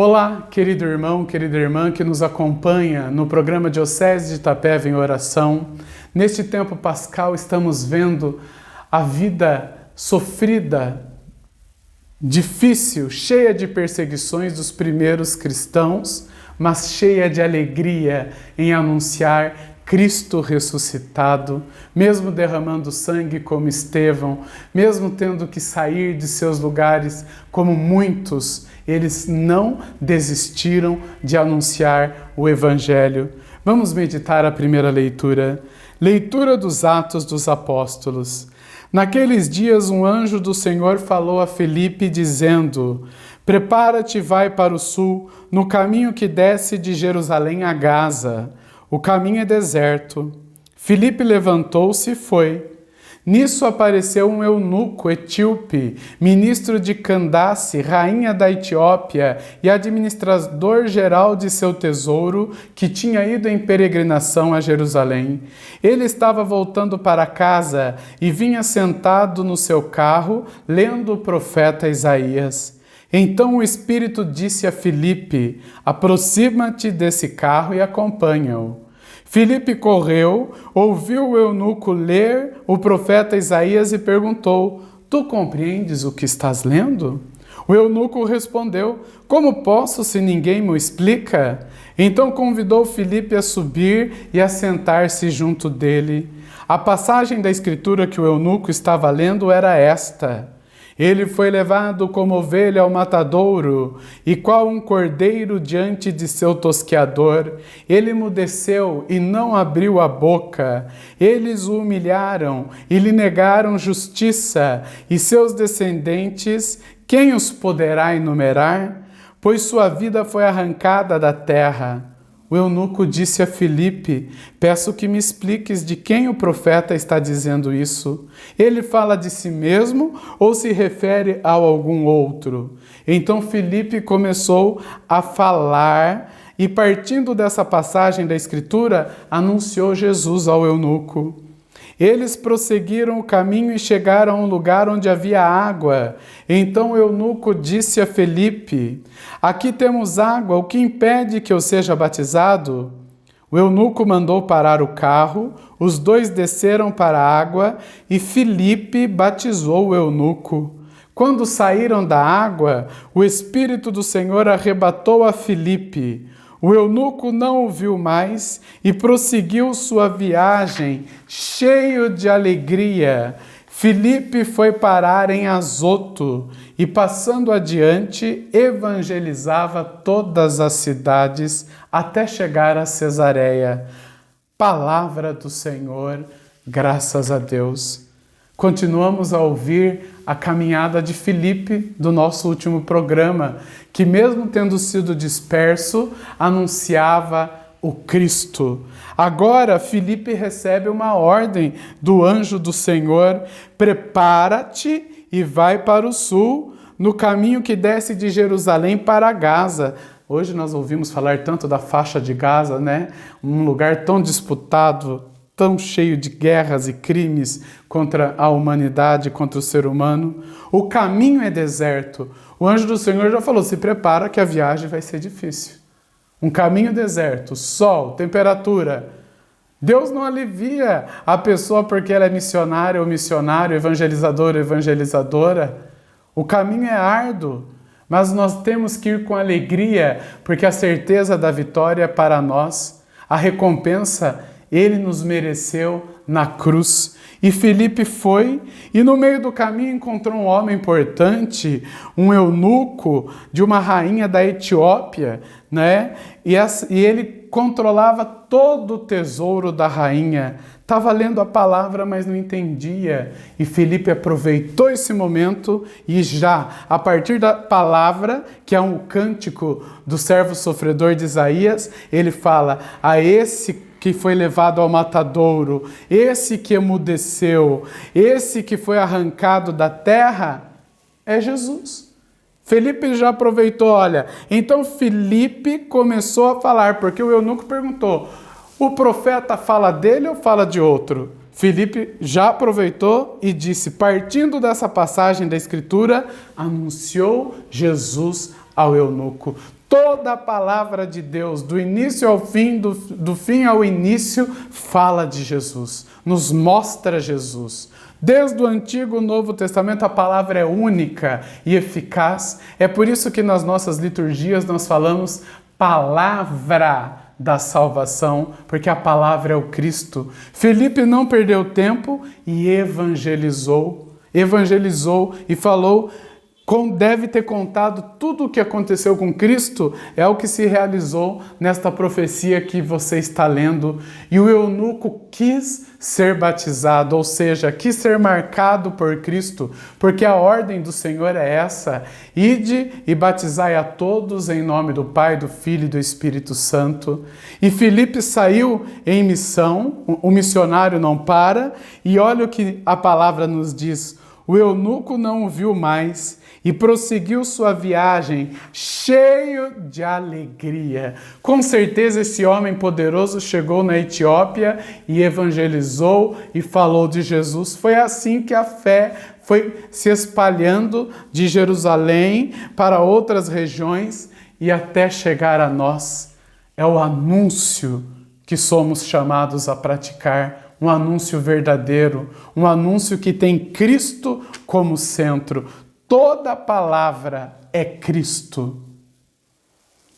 Olá, querido irmão, querida irmã que nos acompanha no programa Diocese de Itapeva em Oração. Neste tempo pascal estamos vendo a vida sofrida, difícil, cheia de perseguições dos primeiros cristãos, mas cheia de alegria em anunciar Cristo ressuscitado, mesmo derramando sangue como Estevão, mesmo tendo que sair de seus lugares como muitos, eles não desistiram de anunciar o Evangelho. Vamos meditar a primeira leitura. Leitura dos Atos dos Apóstolos. Naqueles dias um anjo do Senhor falou a Filipe dizendo: Prepara-te e vai para o sul, no caminho que desce de Jerusalém a Gaza. O caminho é deserto. Filipe levantou-se e foi. Nisso apareceu um eunuco etíope, ministro de Candace, rainha da Etiópia e administrador-geral de seu tesouro, que tinha ido em peregrinação a Jerusalém. Ele estava voltando para casa e vinha sentado no seu carro, lendo o profeta Isaías. Então o Espírito disse a Filipe: Aproxima-te desse carro e acompanha-o. Filipe correu, ouviu o eunuco ler o profeta Isaías e perguntou: Tu compreendes o que estás lendo? O eunuco respondeu: Como posso se ninguém me explica? Então convidou Filipe a subir e a sentar-se junto dele. A passagem da escritura que o eunuco estava lendo era esta: Ele foi levado como ovelha ao matadouro, e qual um cordeiro diante de seu tosqueador. Ele emudeceu e não abriu a boca. Eles o humilharam e lhe negaram justiça, e seus descendentes, quem os poderá enumerar? Pois sua vida foi arrancada da terra. O eunuco disse a Filipe: Peço que me expliques de quem o profeta está dizendo isso. Ele fala de si mesmo ou se refere a algum outro? Então Filipe começou a falar e, partindo dessa passagem da Escritura, anunciou Jesus ao eunuco. Eles prosseguiram o caminho e chegaram a um lugar onde havia água. Então o eunuco disse a Filipe: Aqui temos água, o que impede que eu seja batizado? O eunuco mandou parar o carro, os dois desceram para a água e Filipe batizou o eunuco. Quando saíram da água, o Espírito do Senhor arrebatou a Filipe. O eunuco não o viu mais e prosseguiu sua viagem, cheio de alegria. Filipe foi parar em Azoto e, passando adiante, evangelizava todas as cidades até chegar a Cesareia. Palavra do Senhor, graças a Deus. Continuamos a ouvir a caminhada de Filipe do nosso último programa, que mesmo tendo sido disperso, anunciava o Cristo. Agora Filipe recebe uma ordem do anjo do Senhor: prepara-te e vai para o sul, no caminho que desce de Jerusalém para Gaza. Hoje nós ouvimos falar tanto da faixa de Gaza, né? Um lugar tão disputado, tão cheio de guerras e crimes contra a humanidade, contra o ser humano. O caminho é deserto. O anjo do Senhor já falou: se prepara que a viagem vai ser difícil. Um caminho deserto, sol, temperatura. Deus não alivia a pessoa porque ela é missionária ou missionário, evangelizador ou evangelizadora. O caminho é árduo, mas nós temos que ir com alegria, porque a certeza da vitória é para nós. A recompensa Ele nos mereceu na cruz. E Filipe foi, e no meio do caminho encontrou um homem importante, um eunuco de uma rainha da Etiópia, né? E ele controlava todo o tesouro da rainha. Estava lendo a palavra, mas não entendia. E Filipe aproveitou esse momento e já, a partir da palavra, que é um cântico do servo sofredor de Isaías, ele fala: a esse que foi levado ao matadouro, esse que emudeceu, esse que foi arrancado da terra, é Jesus. Filipe já aproveitou, olha. Então Filipe começou a falar, porque o eunuco perguntou: o profeta fala dele ou fala de outro? Filipe já aproveitou e disse, partindo dessa passagem da Escritura, anunciou Jesus ao eunuco. Toda a palavra de Deus, do início ao fim, do fim ao início, fala de Jesus, nos mostra Jesus. Desde o Antigo e o Novo Testamento, a palavra é única e eficaz. É por isso que nas nossas liturgias nós falamos palavra da salvação, porque a palavra é o Cristo. Filipe não perdeu tempo e evangelizou e falou, deve ter contado tudo o que aconteceu com Cristo, é o que se realizou nesta profecia que você está lendo. E o eunuco quis ser batizado, ou seja, quis ser marcado por Cristo, porque a ordem do Senhor é essa: ide e batizai a todos em nome do Pai, do Filho e do Espírito Santo. E Filipe saiu em missão, o missionário não para, e olha o que a palavra nos diz: o eunuco não o viu mais e prosseguiu sua viagem cheio de alegria. Com certeza esse homem poderoso chegou na Etiópia e evangelizou e falou de Jesus. Foi assim que a fé foi se espalhando de Jerusalém para outras regiões e até chegar a nós. É o anúncio que somos chamados a praticar, um anúncio verdadeiro, um anúncio que tem Cristo como centro. Toda palavra é Cristo.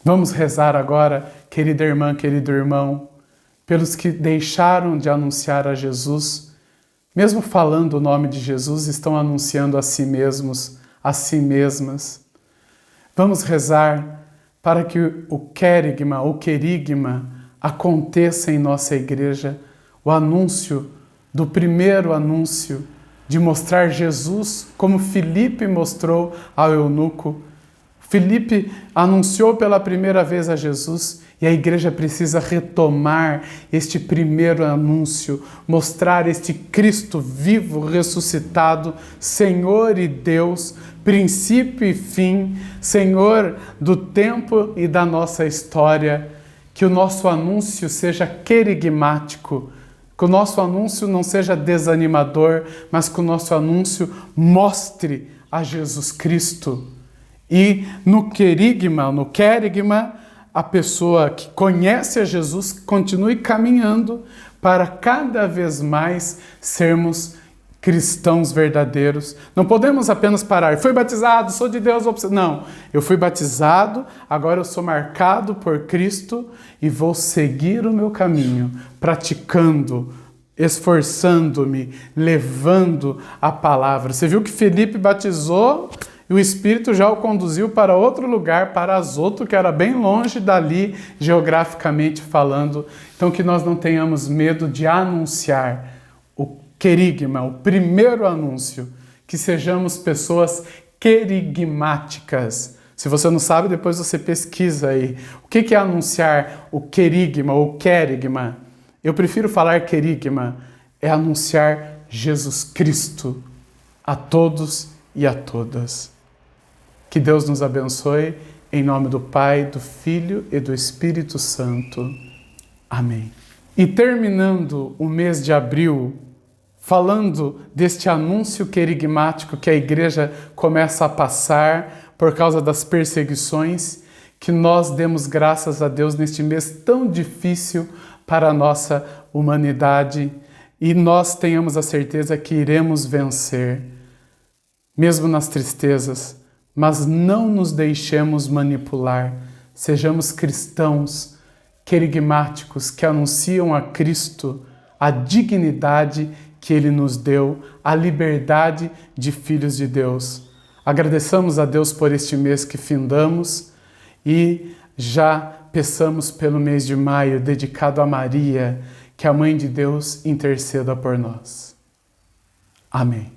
Vamos rezar agora, querida irmã, querido irmão, pelos que deixaram de anunciar a Jesus, mesmo falando o nome de Jesus, estão anunciando a si mesmos, a si mesmas. Vamos rezar para que o querigma aconteça em nossa igreja, o anúncio do primeiro anúncio, de mostrar Jesus como Filipe mostrou ao eunuco. Filipe anunciou pela primeira vez a Jesus e a igreja precisa retomar este primeiro anúncio, mostrar este Cristo vivo, ressuscitado, Senhor e Deus, princípio e fim, Senhor do tempo e da nossa história. Que o nosso anúncio seja querigmático, que o nosso anúncio não seja desanimador, mas que o nosso anúncio mostre a Jesus Cristo. E no querigma, a pessoa que conhece a Jesus continue caminhando para cada vez mais sermos cristãos verdadeiros. Não podemos apenas parar. Fui batizado, sou de Deus. Não, eu fui batizado, agora eu sou marcado por Cristo e vou seguir o meu caminho, praticando, esforçando-me, levando a palavra. Você viu que Filipe batizou e o Espírito já o conduziu para outro lugar, para Azoto, que era bem longe dali, geograficamente falando. Então que nós não tenhamos medo de anunciar o querigma, o primeiro anúncio, que sejamos pessoas querigmáticas. Se você não sabe, depois você pesquisa aí. O que é anunciar o querigma ou querigma? Eu prefiro falar querigma, é anunciar Jesus Cristo a todos e a todas. Que Deus nos abençoe, em nome do Pai, do Filho e do Espírito Santo. Amém. E terminando o mês de abril, falando deste anúncio querigmático que a igreja começa a passar por causa das perseguições, que nós demos graças a Deus neste mês tão difícil para a nossa humanidade e nós tenhamos a certeza que iremos vencer, mesmo nas tristezas, mas não nos deixemos manipular, sejamos cristãos querigmáticos que anunciam a Cristo, a dignidade que Ele nos deu, a liberdade de filhos de Deus. Agradeçamos a Deus por este mês que findamos e já peçamos pelo mês de maio, dedicado a Maria, que a Mãe de Deus interceda por nós. Amém.